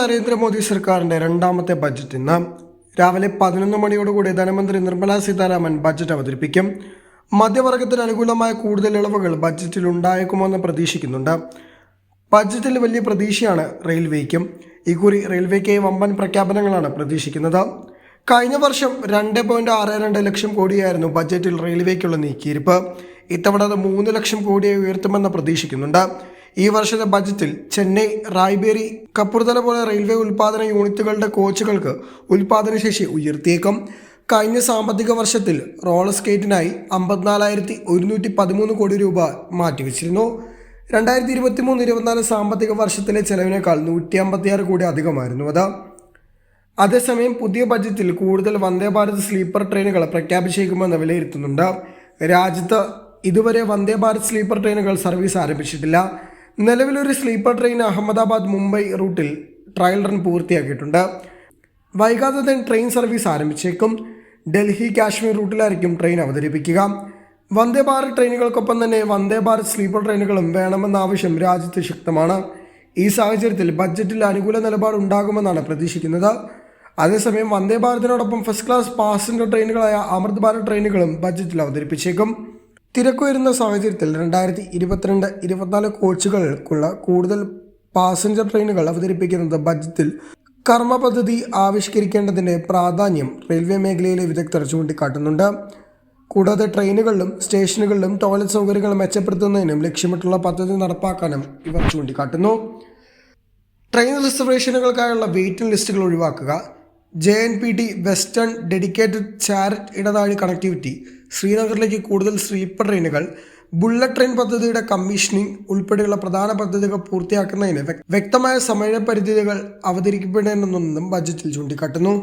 നരേന്ദ്രമോദി സർക്കാരിന്റെ രണ്ടാമത്തെ ബജറ്റ് ഇന്ന് രാവിലെ 11 മണിയോടുകൂടി ധനമന്ത്രി നിർമ്മല സീതാരാമൻ ബജറ്റ് അവതരിപ്പിക്കും. മധ്യവർഗത്തിന് അനുകൂലമായ കൂടുതൽ ഇളവുകൾ ബജറ്റിൽ ഉണ്ടായേക്കുമെന്ന് പ്രതീക്ഷിക്കുന്നുണ്ട്. ബജറ്റിൽ വലിയ പ്രതീക്ഷയാണ് റെയിൽവേക്കും. ഇക്കുറി റെയിൽവേക്കായി വമ്പൻ പ്രഖ്യാപനങ്ങളാണ് പ്രതീക്ഷിക്കുന്നത്. കഴിഞ്ഞ വർഷം 2.62 ലക്ഷം കോടിയായിരുന്നു ബജറ്റിൽ റെയിൽവേക്കുള്ള നീക്കിയിരിപ്പ്. ഇത്തവണ അത് 3 ലക്ഷം കോടിയായി ഉയർത്തുമെന്ന് പ്രതീക്ഷിക്കുന്നുണ്ട്. ഈ വർഷത്തെ ബജറ്റിൽ ചെന്നൈ, റായ്ബേരി, കപ്പൂർതല പോലെ റെയിൽവേ ഉൽപ്പാദന യൂണിറ്റുകളുടെ കോച്ചുകൾക്ക് ഉൽപ്പാദനശേഷി ഉയർത്തിയേക്കും. കഴിഞ്ഞ സാമ്പത്തിക വർഷത്തിൽ റോളർ സ്കേറ്റിനായി 54,113 കോടി രൂപ മാറ്റിവെച്ചിരുന്നു. 2023-24 സാമ്പത്തിക വർഷത്തിലെ ചെലവിനേക്കാൾ 156 കോടി അധികമായിരുന്നു അത്. അതേസമയം പുതിയ ബജറ്റിൽ കൂടുതൽ വന്ദേ ഭാരത് സ്ലീപ്പർ ട്രെയിനുകൾ പ്രഖ്യാപിച്ചേക്കുമെന്ന് വിലയിരുത്തുന്നുണ്ട്. രാജ്യത്ത് ഇതുവരെ വന്ദേ ഭാരത് സ്ലീപ്പർ ട്രെയിനുകൾ സർവീസ് ആരംഭിച്ചിട്ടില്ല. നിലവിലൊരു സ്ലീപ്പർ ട്രെയിൻ അഹമ്മദാബാദ് മുംബൈ റൂട്ടിൽ ട്രയൽ റൺ പൂർത്തിയാക്കിയിട്ടുണ്ട്. വൈകാതെ തന്നെ ട്രെയിൻ സർവീസ് ആരംഭിച്ചേക്കും. ഡൽഹി കാശ്മീർ റൂട്ടിലായിരിക്കും ട്രെയിൻ അവതരിപ്പിക്കുക. വന്ദേ ഭാരത് ട്രെയിനുകൾക്കൊപ്പം തന്നെ വന്ദേ ഭാരത് സ്ലീപ്പർ ട്രെയിനുകളും വേണമെന്ന ആവശ്യം രാജ്യത്ത് ശക്തമാണ്. ഈ സാഹചര്യത്തിൽ ബജറ്റിൽ അനുകൂല നിലപാടുണ്ടാകുമെന്നാണ് പ്രതീക്ഷിക്കുന്നത്. അതേസമയം വന്ദേ ഭാരതിനോടൊപ്പം ഫസ്റ്റ് ക്ലാസ് പാസഞ്ചർ ട്രെയിനുകളായ അമൃത് ഭാരത് ട്രെയിനുകളും ബജറ്റിൽ അവതരിപ്പിച്ചേക്കും. തിരക്കുവരുന്ന സാഹചര്യത്തിൽ 2022-24 കോച്ചുകൾക്കുള്ള കൂടുതൽ പാസഞ്ചർ ട്രെയിനുകൾ അവതരിപ്പിക്കുന്നത് ബജറ്റിൽ കർമ്മ പദ്ധതി ആവിഷ്കരിക്കേണ്ടതിൻ്റെ പ്രാധാന്യം റെയിൽവേ മേഖലയിലെ വിദഗ്ധർ ചൂണ്ടിക്കാട്ടുന്നുണ്ട്. കൂടാതെ ട്രെയിനുകളിലും സ്റ്റേഷനുകളിലും ടോയ്ലറ്റ് സൗകര്യങ്ങൾ മെച്ചപ്പെടുത്തുന്നതിനും ലക്ഷ്യമിട്ടുള്ള പദ്ധതി നടപ്പാക്കാനും ഇവർ ചൂണ്ടിക്കാട്ടുന്നു. ട്രെയിൻ റിസർവേഷനുകൾക്കായുള്ള വെയിറ്റിംഗ് ലിസ്റ്റുകൾ ഒഴിവാക്കുക, JNPT വെസ്റ്റേൺ ഡെഡിക്കേറ്റഡ് ചാരറ്റ് ഇടനാഴി കണക്ടിവിറ്റി, ശ്രീനഗറിലേക്ക് കൂടുതൽ സ്ലീപ്പർ ട്രെയിനുകൾ, ബുള്ളറ്റ് ട്രെയിൻ പദ്ധതിയുടെ കമ്മീഷനിങ് ഉൾപ്പെടെയുള്ള പ്രധാന പദ്ധതികൾ പൂർത്തിയാക്കുന്നതിന് വ്യക്തമായ സമയപരിധികൾ അവതരിപ്പിക്കേണ്ടതെന്നും ബജറ്റിൽ ചൂണ്ടിക്കാട്ടുന്നു.